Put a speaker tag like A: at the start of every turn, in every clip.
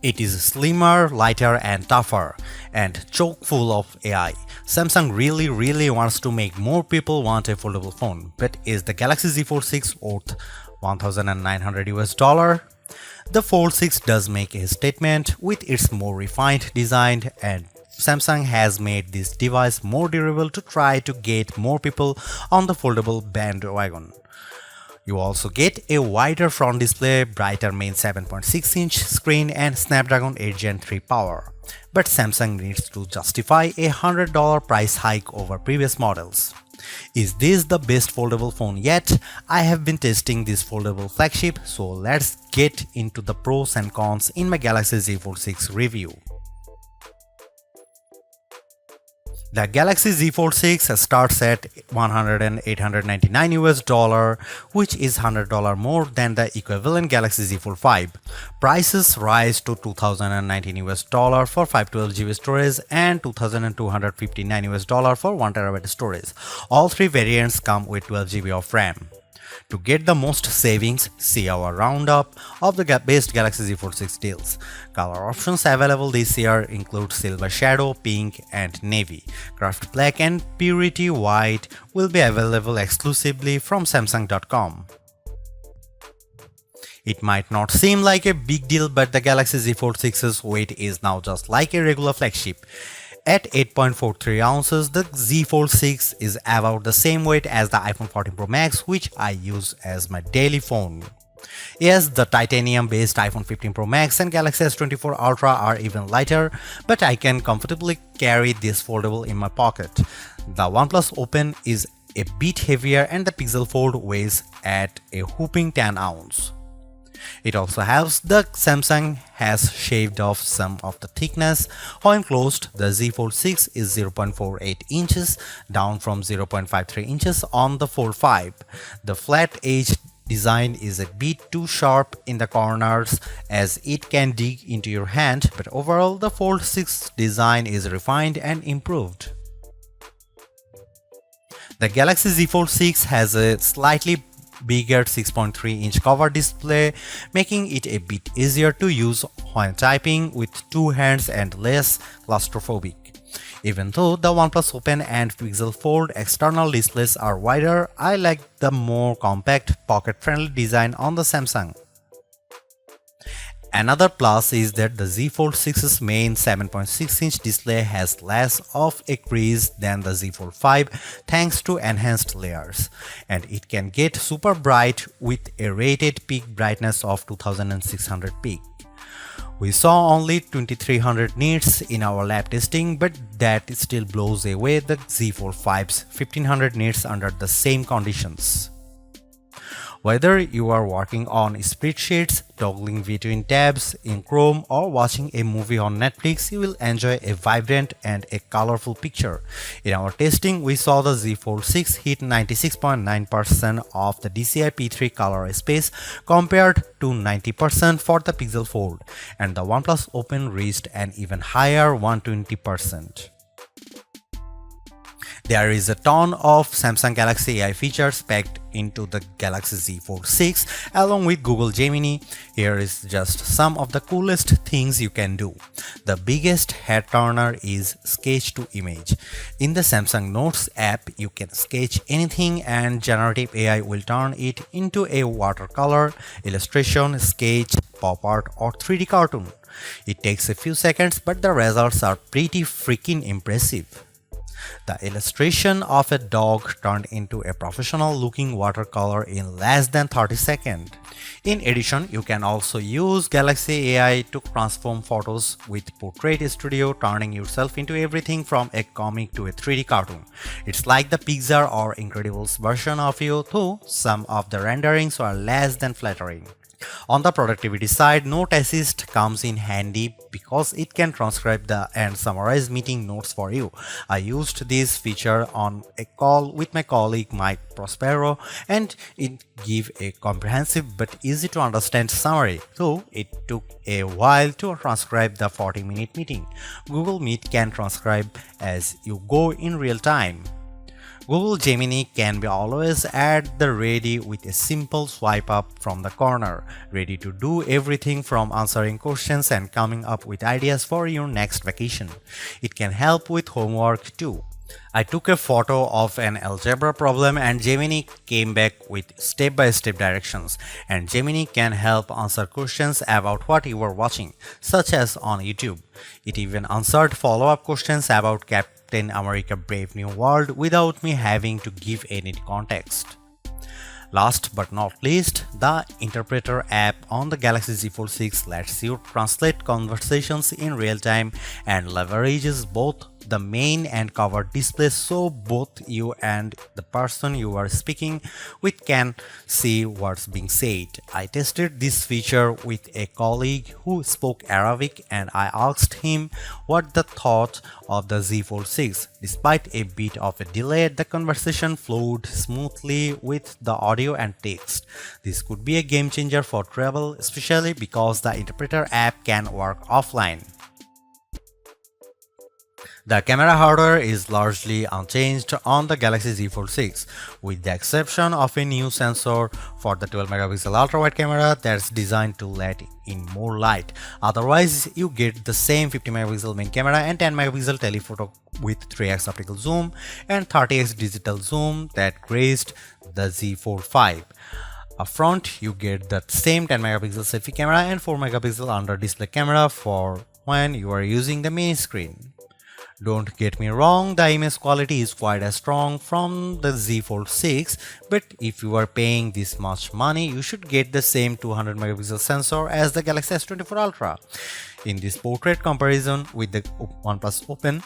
A: It is slimmer, lighter and tougher, and chock full of AI. Samsung really wants to make more people want a foldable phone, but is the Galaxy Z Fold 6 worth $1,900? The Fold 6 does make a statement with its more refined design, and Samsung has made this device more durable to try to get more people on the foldable bandwagon. You also get a wider front display, brighter main 7.6-inch screen and Snapdragon 8 Gen 3 power. But Samsung needs to justify a $100 price hike over previous models. Is this the best foldable phone yet? I have been testing this foldable flagship, so let's get into the pros and cons in my Galaxy Z Fold 6 review. The Galaxy Z Fold 6 starts at $899, which is $100 more than the equivalent Galaxy Z Fold 5. Prices rise to $2,019 for 512GB storage and $2,259 for 1TB storage. All three variants come with 12GB of RAM. To get the most savings, see our roundup of the best Galaxy Z Fold 6 deals. Color options available this year include Silver Shadow, Pink and Navy. Craft Black and Purity White will be available exclusively from Samsung.com. It might not seem like a big deal, but the Galaxy Z Fold 6's weight is now just like a regular flagship. At 8.43 ounces, the Z Fold 6 is about the same weight as the iPhone 14 Pro Max, which I use as my daily phone. Yes, the titanium-based iPhone 15 Pro Max and Galaxy S24 Ultra are even lighter, but I can comfortably carry this foldable in my pocket. The OnePlus Open is a bit heavier and the Pixel Fold weighs at a whopping 10 ounces. It also helps that Samsung has shaved off some of the thickness. When closed, the Z Fold 6 is 0.48 inches, down from 0.53 inches on the Fold 5. The flat edge design is a bit too sharp in the corners as it can dig into your hand, but overall the Fold 6 design is refined and improved. The Galaxy Z Fold 6 has a slightly bigger 6.3-inch cover display, making it a bit easier to use when typing with two hands and less claustrophobic. Even though the OnePlus Open and Pixel Fold external displays are wider, I like the more compact, pocket-friendly design on the Samsung. Another plus is that the Z Fold 6's main 7.6-inch display has less of a crease than the Z Fold 5 thanks to enhanced layers, and it can get super bright with a rated peak brightness of 2600 peak. We saw only 2300 nits in our lab testing, but that still blows away the Z Fold 5's 1500 nits under the same conditions. Whether you are working on spreadsheets, toggling between tabs in Chrome, or watching a movie on Netflix, you will enjoy a vibrant and a colorful picture. In our testing, we saw the Z Fold 6 hit 96.9% of the DCI P3 color space compared to 90% for the Pixel Fold, and the OnePlus Open reached an even higher 120%. There is a ton of Samsung Galaxy AI features packed into the Galaxy Z Fold 6 along with Google Gemini. Here is just some of the coolest things you can do. The biggest head turner is Sketch to Image. In the Samsung Notes app, you can sketch anything and generative AI will turn it into a watercolor, illustration, sketch, pop art or 3D cartoon. It takes a few seconds, but the results are pretty freaking impressive. The illustration of a dog turned into a professional-looking watercolor in less than 30 seconds. In addition, you can also use Galaxy AI to transform photos with Portrait Studio, turning yourself into everything from a comic to a 3D cartoon. It's like the Pixar or Incredibles version of you, though some of the renderings are less than flattering. On the productivity side, Note Assist comes in handy because it can transcribe and summarize meeting notes for you. I used this feature on a call with my colleague Mike Prospero, and it gave a comprehensive but easy to understand summary, though it took a while to transcribe the 40-minute meeting. Google Meet can transcribe as you go in real time. Google Gemini can be always at the ready with a simple swipe up from the corner, ready to do everything from answering questions and coming up with ideas for your next vacation. It can help with homework too. I took a photo of an algebra problem and Gemini came back with step-by-step directions, and Gemini can help answer questions about what you were watching, such as on YouTube. It even answered follow-up questions about Captain America Brave New World without me having to give any context. Last but not least, the Interpreter app on the Galaxy Z Fold 6 lets you translate conversations in real time and leverages both the main and cover displays so both you and the person you are speaking with can see what's being said. I tested this feature with a colleague who spoke Arabic and I asked him what the thought of the Z Fold 6. Despite a bit of a delay, the conversation flowed smoothly with the audio and text. This could be a game changer for travel, especially because the Interpreter app can work offline. The camera hardware is largely unchanged on the Galaxy Z Fold 6, with the exception of a new sensor for the 12 megapixel ultra-wide camera that's designed to let in more light. Otherwise, you get the same 50 megapixel main camera and 10 megapixel telephoto with 3x optical zoom and 30x digital zoom that graced the Z Fold 5. Up front, you get the same 10 megapixel selfie camera and 4 megapixel under display camera for when you are using the main screen. Don't get me wrong, the image quality is quite as strong from the Z Fold 6, but if you are paying this much money, you should get the same 200 megapixel sensor as the Galaxy S24 Ultra. In this portrait comparison with the OnePlus Open,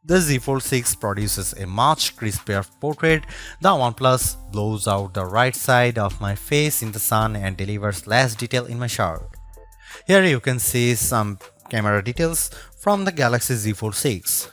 A: the Z Fold 6 produces a much crispier portrait. The OnePlus blows out the right side of my face in the sun and delivers less detail in my shirt. Here you can see some camera details from the Galaxy Z Fold 6.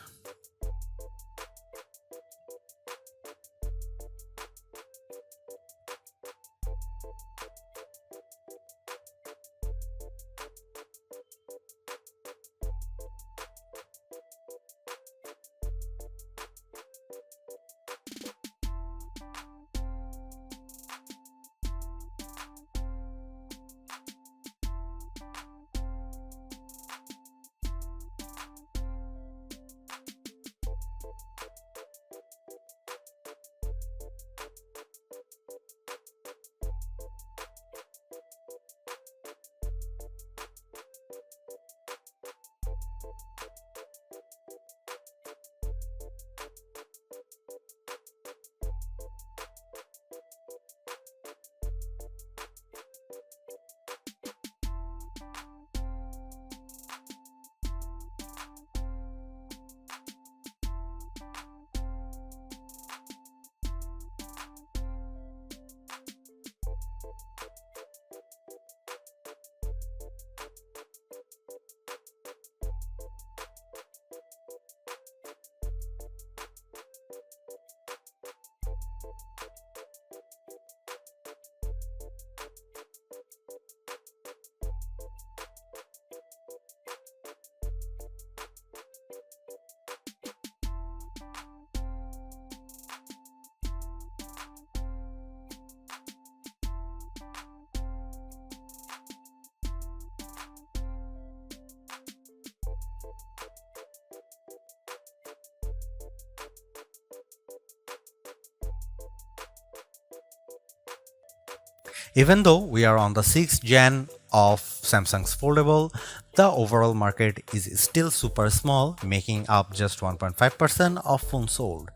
A: Even though we are on the 6th gen of Samsung's foldable, the overall market is still super small, making up just 1.5% of phones sold.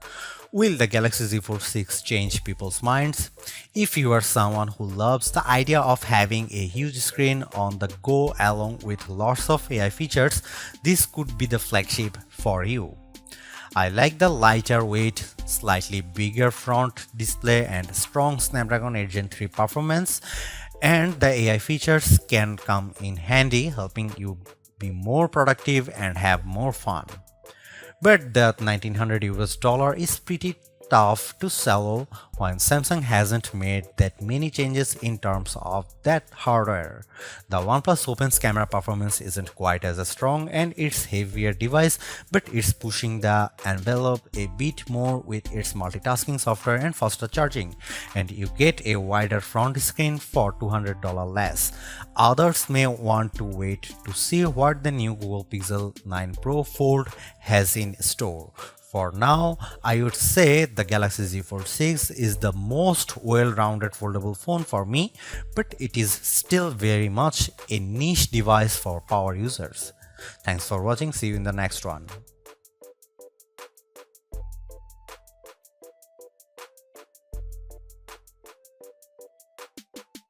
A: Will the Galaxy Z Fold 6 change people's minds? If you are someone who loves the idea of having a huge screen on the go along with lots of AI features, this could be the flagship for you. I like the lighter weight, slightly bigger front display and strong Snapdragon 8 Gen 3 performance, and the AI features can come in handy, helping you be more productive and have more fun. But that 1900 US dollar is pretty tough to swallow when Samsung hasn't made that many changes in terms of that hardware. The OnePlus Open's camera performance isn't quite as strong and it's heavier device, but it's pushing the envelope a bit more with its multitasking software and faster charging, and you get a wider front screen for $200 less. Others may want to wait to see what the new Google Pixel 9 Pro Fold has in store. For now, I would say the Galaxy Z Fold 6 is the most well-rounded foldable phone for me, but it is still very much a niche device for power users. Thanks for watching. See you in the next one.